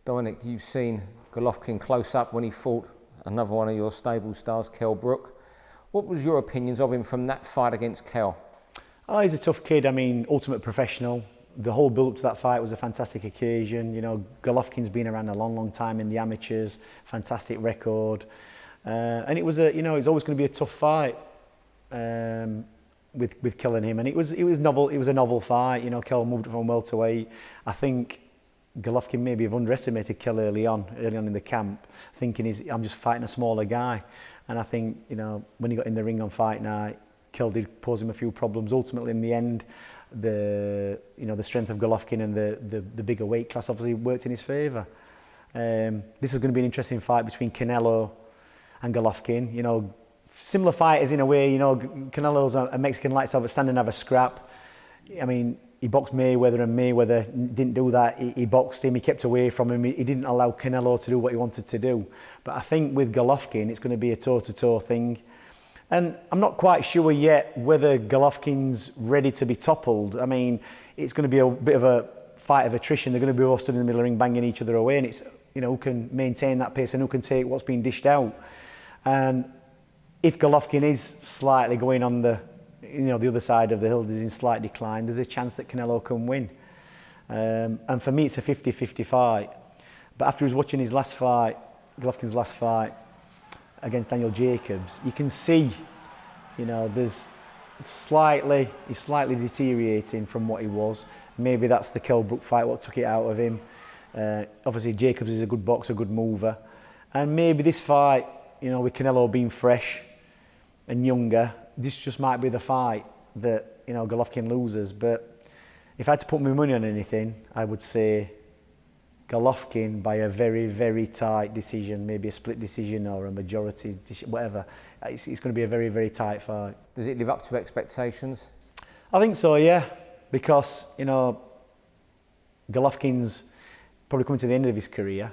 Dominic, you've seen Golovkin close up when he fought another one of your stable stars, Kell Brook. What was your opinions of him from that fight against Kell? Oh, he's a tough kid. I mean, ultimate professional. The whole build up to that fight was a fantastic occasion. You know, Golovkin's been around a long, long time in the amateurs, fantastic record. And it was a, you know, it's always going to be a tough fight with Kell and him. And it was novel. It was a novel fight. You know, Kell moved from welterweight. I think Golovkin maybe have underestimated Kell early on in the camp, thinking I'm just fighting a smaller guy. And I think, you know, when he got in the ring on fight night, Kell did pose him a few problems. Ultimately, in the end, the strength of Golovkin and the bigger weight class obviously worked in his favour. This is going to be an interesting fight between Canelo and Golovkin. You know, similar fighters in a way. You know, Canelo's a Mexican, likes to stand and have a scrap. I mean, he boxed Mayweather and Mayweather didn't do that. He boxed him, he kept away from him, he didn't allow Canelo to do what he wanted to do. But I think with Golovkin, it's going to be a toe-to-toe thing. And I'm not quite sure yet whether Golovkin's ready to be toppled. I mean, it's going to be a bit of a fight of attrition. They're going to be all stood in the middle of the ring banging each other away, and it's, you know, who can maintain that pace and who can take what's being dished out. And if Golovkin is slightly going on the other side of the hill, is in slight decline, there's a chance that Canelo can win. And for me, it's a 50-50 fight. But after he was watching his last fight, Golovkin's last fight against Daniel Jacobs, you can see, you know, he's slightly deteriorating from what he was. Maybe that's the Kell Brook fight what took it out of him. Obviously, Jacobs is a good boxer, a good mover. And maybe this fight, you know, with Canelo being fresh and younger, this just might be the fight that, you know, Golovkin loses. But if I had to put my money on anything, I would say Golovkin by a very, very tight decision, maybe a split decision or a majority decision, whatever. It's going to be a very, very tight fight. Does it live up to expectations? I think so, yeah. Because, you know, Golovkin's probably coming to the end of his career.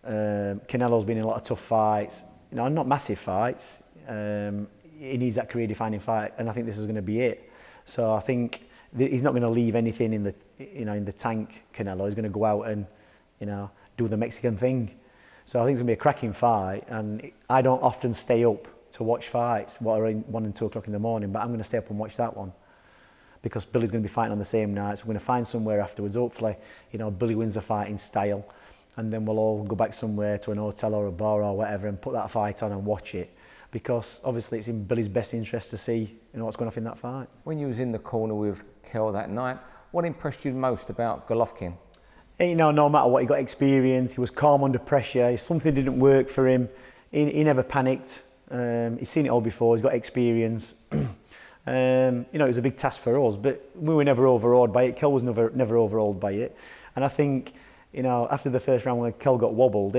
Canelo's been in a lot of tough fights, you know, not massive fights. He needs that career-defining fight, and I think this is going to be it. So I think he's not going to leave anything in the tank. Canelo, he's going to go out and, you know, do the Mexican thing. So I think it's going to be a cracking fight, and I don't often stay up to watch fights what are in 1 and 2 o'clock in the morning, but I'm going to stay up and watch that one because Billy's going to be fighting on the same night. So we're going to find somewhere afterwards. Hopefully, you know, Billy wins the fight in style, and then we'll all go back somewhere to an hotel or a bar or whatever and put that fight on and watch it. Because obviously it's in Billy's best interest to see, you know, what's going off in that fight. When you was in the corner with Kell that night, what impressed you most about Golovkin? You know, no matter what, he got experience, he was calm under pressure, if something didn't work for him, he never panicked. He's seen it all before, he's got experience. You know, it was a big task for us, but we were never overawed by it. Kell was never overawed by it. And I think, you know, after the first round when Kell got wobbled,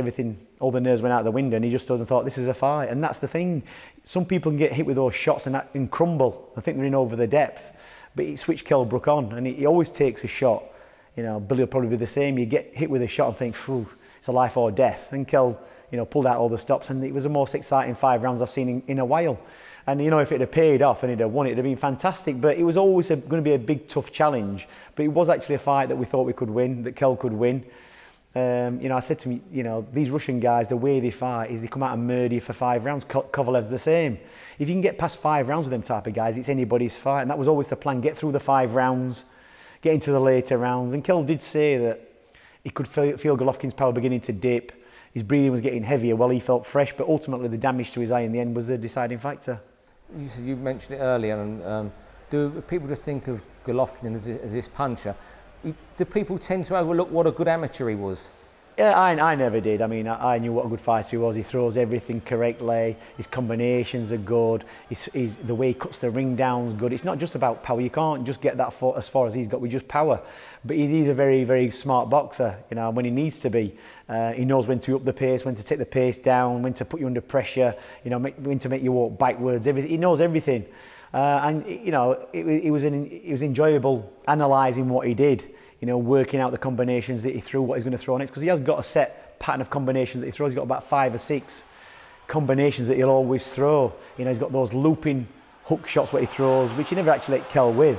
all the nerves went out the window, and he just stood and thought, this is a fight. And that's the thing. Some people can get hit with those shots and crumble. I think they're in over the depth. But he switched Kell Brook on, and he always takes a shot. You know, Billy will probably be the same. You get hit with a shot and think, phew, it's a life or death. And Kell, you know, pulled out all the stops, and it was the most exciting 5 rounds I've seen in a while. And, you know, if it had paid off and he'd have won, it'd have been fantastic. But it was always going to be a big, tough challenge. But it was actually a fight that we thought we could win, that Kell could win. You know, I said to me, you know, these Russian guys, the way they fight is they come out and murder you for 5 rounds. Kovalev's the same. If you can get past 5 rounds with them type of guys, it's anybody's fight. And that was always the plan, get through the 5 rounds, get into the later rounds. And Kell did say that he could feel Golovkin's power beginning to dip. His breathing was getting heavier while he felt fresh, but ultimately the damage to his eye in the end was the deciding factor. You mentioned it earlier, and do people just think of Golovkin as this puncher? Do people tend to overlook what a good amateur he was? Yeah, I never did. I mean, I knew what a good fighter he was. He throws everything correctly. His combinations are good. The way he cuts the ring down is good. It's not just about power. You can't just get that as far as he's got with just power. But he's a very, very smart boxer. You know, when he needs to be, he knows when to up the pace, when to take the pace down, when to put you under pressure. You know, when to make you walk backwards. Everything. He knows everything. And you know, it was enjoyable analysing what he did. You know, working out the combinations that he threw, what he's going to throw next, because he has got a set pattern of combinations that he throws. He's got about 5 or 6 combinations that he'll always throw. You know, he's got those looping hook shots what he throws, which he never actually let Kell with.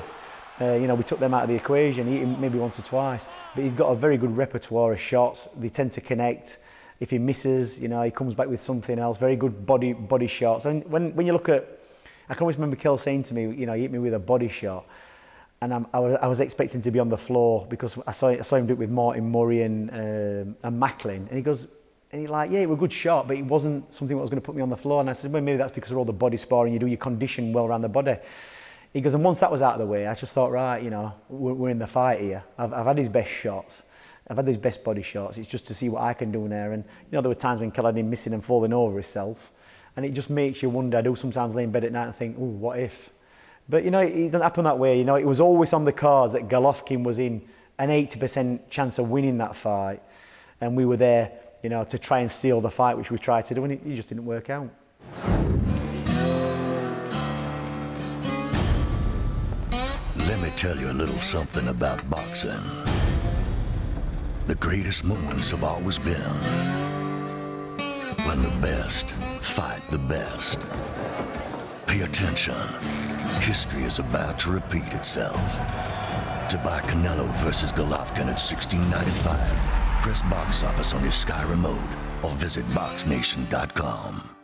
You know, we took them out of the equation. He hit him maybe once or twice, but he's got a very good repertoire of shots. They tend to connect. If he misses, you know, he comes back with something else. Very good body shots. And when you look at, I can always remember Kell saying to me, you know, he hit me with a body shot, and I was expecting to be on the floor because I saw him do it with Martin Murray and Macklin, and he goes, and he's like, yeah, it was a good shot, but it wasn't something that was going to put me on the floor. And I said, well, maybe that's because of all the body sparring you do, you condition well around the body. He goes, and once that was out of the way, I just thought, right, you know, we're in the fight here. I've had his best shots. I've had his best body shots. It's just to see what I can do there. And, you know, there were times when Kell had him missing and falling over himself. And it just makes you wonder. I do sometimes lay in bed at night and think, oh, what if? But, you know, it doesn't happen that way. You know, it was always on the cards that Golovkin was in an 80% chance of winning that fight. And we were there, you know, to try and steal the fight, which we tried to do, and it just didn't work out. Let me tell you a little something about boxing. The greatest moments have always been when the best fight the best. Pay attention. History is about to repeat itself. To buy Canelo versus Golovkin at $16.95, press box office on your Sky remote or visit BoxNation.com.